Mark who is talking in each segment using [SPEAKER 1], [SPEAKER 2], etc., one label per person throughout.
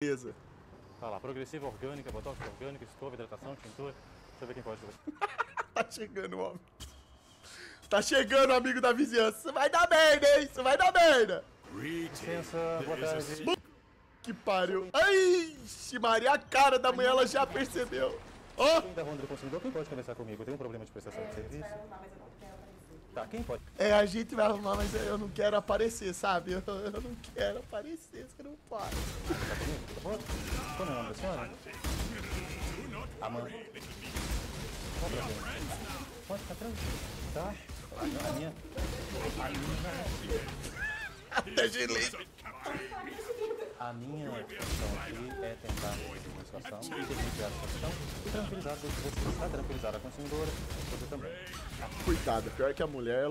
[SPEAKER 1] certeza.
[SPEAKER 2] Tá lá, progressiva orgânica, botox orgânico, escova, hidratação, tintura. Deixa eu ver quem pode fazer.
[SPEAKER 1] Tá chegando, homem. Tá chegando, amigo da vizinhança. Isso vai dar merda, hein? Isso vai dar merda.
[SPEAKER 2] Licença, boa tarde.
[SPEAKER 1] Que pariu. Ai, Maria, a cara da mulher, ela já percebeu. Ó.
[SPEAKER 2] Quem da Ronda do Consumidor, quem pode conversar comigo? Eu tenho um problema de prestação de serviço. Tá, quem pode?
[SPEAKER 1] É, a gente vai arrumar, mas eu não quero aparecer, sabe? Eu não quero aparecer, você não pode.
[SPEAKER 2] Tá comigo? Tá bom? Qual é o nome da senhora? Amanda. Qual o problema? Pode ficar tranquilo, tá? A minha...
[SPEAKER 1] Até gelei.
[SPEAKER 2] A minha função aqui é tentar resolver a situação, intermediar a situação e tranquilizar você, tá? Tranquilizar a consumidora, você também.
[SPEAKER 1] Coitada, pior que a mulher,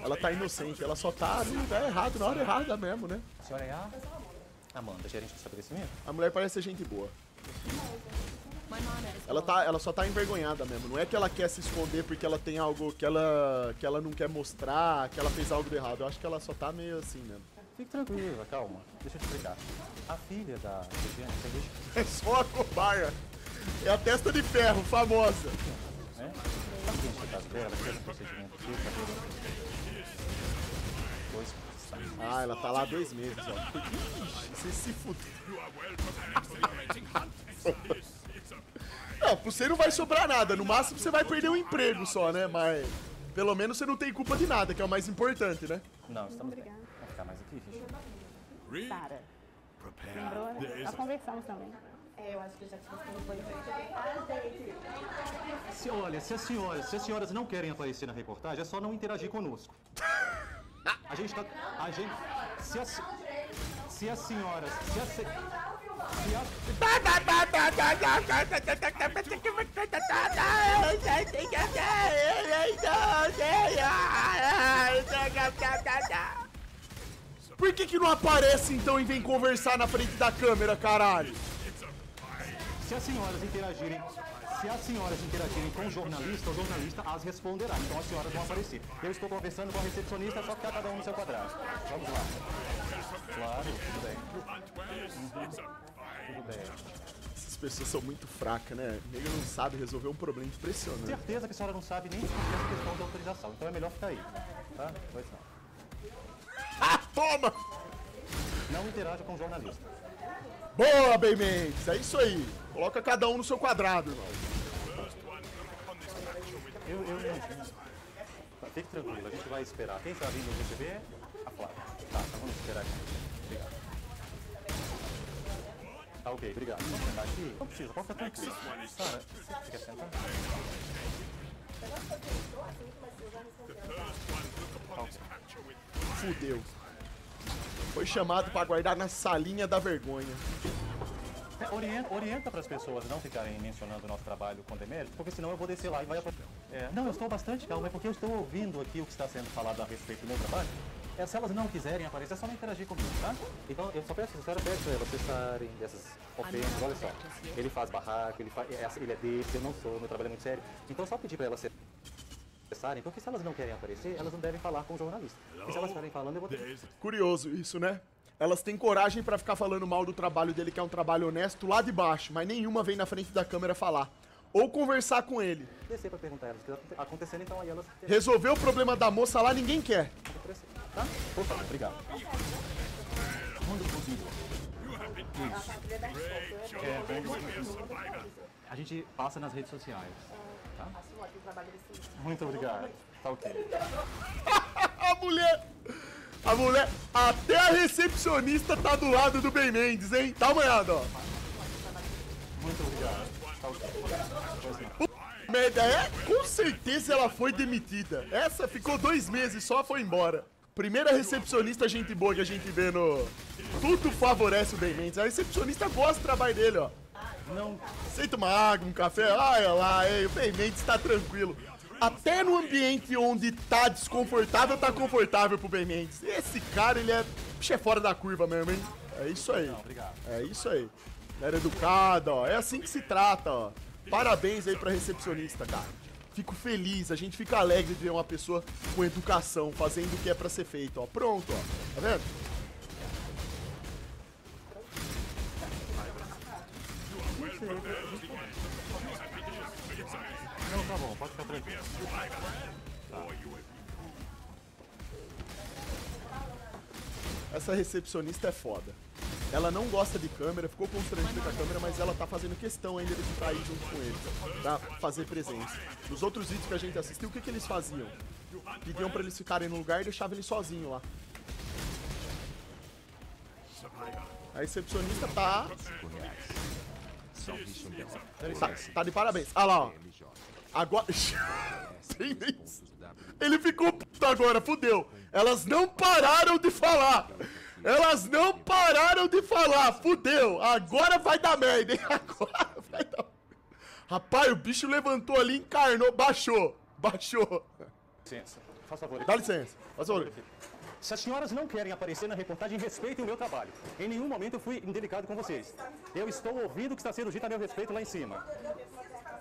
[SPEAKER 1] ela tá inocente, ela só tá no lugar errado, na hora errada mesmo, né?
[SPEAKER 2] A senhora é a Amanda, gerente do estabelecimento?
[SPEAKER 1] A mulher parece ser gente boa. Ela só tá envergonhada mesmo. Não é que ela quer se esconder porque ela tem algo que ela não quer mostrar, que ela fez algo de errado. Eu acho que ela só tá meio assim mesmo.
[SPEAKER 2] Fique tranquila, calma. Deixa eu te explicar. A filha da Viviane, você deixa...
[SPEAKER 1] É só a cobaia. É a testa de ferro, famosa.
[SPEAKER 2] É? Sabe quem é o caso dela? Ela fez um procedimento aqui, cabelo... 2 meses.
[SPEAKER 1] Ah, ela tá lá 2 meses, ó. Ixi, você se fudeu. Não, pra você não vai sobrar nada. No máximo você vai perder o emprego só, né? Mas pelo menos você não tem culpa de nada, que é o mais importante, né?
[SPEAKER 2] Não, estamos bem. Vamos ficar mais aqui, Ficha.
[SPEAKER 3] Sara. Lembrou, né? Já conversamos também. Eu acho que já tinha
[SPEAKER 4] Olha, se as senhoras não querem aparecer na reportagem, é só não interagir conosco. A gente tá... Se as senhoras...
[SPEAKER 1] Por que não aparece então e vem conversar na frente da câmera, caralho?
[SPEAKER 4] Se as senhoras interagirem com o jornalista as responderá. Então as senhoras vão aparecer. Eu estou conversando com a recepcionista, só ficar cada um no seu quadrado. Vamos lá. Claro, tudo bem. Tudo bem.
[SPEAKER 1] Essas pessoas são muito fracas, né? O nego não sabe resolver um problema impressionante.
[SPEAKER 4] Certeza que a senhora não sabe nem discutir essa questão da autorização. Então é melhor ficar aí. Tá? Pois não.
[SPEAKER 1] Ah, toma!
[SPEAKER 4] Não interaja com o jornalista.
[SPEAKER 1] Boa, Bem Mendes, é isso aí. Coloca cada um no seu quadrado, irmão.
[SPEAKER 2] Eu imagino. Tá, fique tranquilo, a gente vai esperar. Quem está vindo receber? A Flávia. Tá, então vamos esperar aqui. Obrigado. Tá, ok, obrigado. Vamos sentar aqui? Não precisa, pode ficar tranquilo. Sara, você quer sentar?
[SPEAKER 1] Fudeu. Foi chamado pra guardar na salinha da vergonha.
[SPEAKER 2] Orienta para as pessoas não ficarem mencionando o nosso trabalho com demérito, porque senão eu vou descer lá e vai... não, eu estou bastante calmo, é porque eu estou ouvindo aqui o que está sendo falado a respeito do meu trabalho. Se elas não quiserem aparecer, é só não interagir comigo, tá? Então, eu só peço, a senhora pede para elas cessarem dessas ofensas, olha só. Ele faz barraco, ele é desse, eu não sou, meu trabalho é muito sério. Então, só pedir para elas cessarem, porque se elas não querem aparecer, elas não devem falar com o jornalista. E se elas ficarem falando, eu vou ter...
[SPEAKER 1] Curioso isso, né? Elas têm coragem pra ficar falando mal do trabalho dele, que é um trabalho honesto, lá de baixo, mas nenhuma vem na frente da câmera falar. Ou conversar com ele.
[SPEAKER 2] Descer pra perguntar a elas o que está acontecendo, então aí elas...
[SPEAKER 1] Resolver o problema da moça lá, ninguém quer.
[SPEAKER 2] Tá? Por favor, obrigado.
[SPEAKER 4] Manda um pouquinho. A gente passa nas redes sociais. Tá?
[SPEAKER 2] Muito obrigado. Tá ok.
[SPEAKER 1] A mulher, até a recepcionista tá do lado do Bem Mendes, hein? Dá uma olhada, ó.
[SPEAKER 2] Muito obrigado. Tá ok.
[SPEAKER 1] Merda, com certeza ela foi demitida. Essa ficou 2 meses só, foi embora. Primeira recepcionista gente boa que a gente vê no... Tudo favorece o Bem Mendes. A recepcionista gosta do trabalho dele, ó. Não aceita uma água, um café. Olha lá, hein? O Bem Mendes tá tranquilo. Até no ambiente onde tá desconfortável, tá confortável pro Bem Mendes. Esse cara, ele é... Puxa, é fora da curva mesmo, hein? É isso aí.
[SPEAKER 2] Não, obrigado.
[SPEAKER 1] É isso aí. Era educada, ó. É assim que se trata, ó. Parabéns aí pra recepcionista, cara. Fico feliz, a gente fica alegre de ver uma pessoa com educação, fazendo o que é pra ser feito, ó. Pronto, ó. Tá vendo?
[SPEAKER 2] Não, tá bom, pode ficar tranquilo.
[SPEAKER 1] Essa recepcionista é foda. Ela não gosta de câmera, ficou constrangida com a câmera, mas ela tá fazendo questão ainda de ficar aí junto com ele, pra fazer presença. Nos outros vídeos que a gente assistiu, o que eles faziam? Pediam pra eles ficarem no lugar e deixavam ele sozinho lá. A recepcionista tá de parabéns. Ah lá, ó. Agora... Ele ficou puto agora, fudeu. Elas não pararam de falar. Elas não pararam de falar, fudeu. Agora vai dar merda, hein? Agora vai dar... Rapaz, o bicho levantou ali, encarnou, baixou.
[SPEAKER 2] Licença, faz favor.
[SPEAKER 1] Dá licença, faz favor.
[SPEAKER 2] Se as senhoras não querem aparecer na reportagem, respeitem o meu trabalho. Em nenhum momento eu fui indelicado com vocês. Eu estou ouvindo o que está sendo dito a meu respeito lá em cima.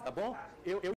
[SPEAKER 2] Tá bom? Eu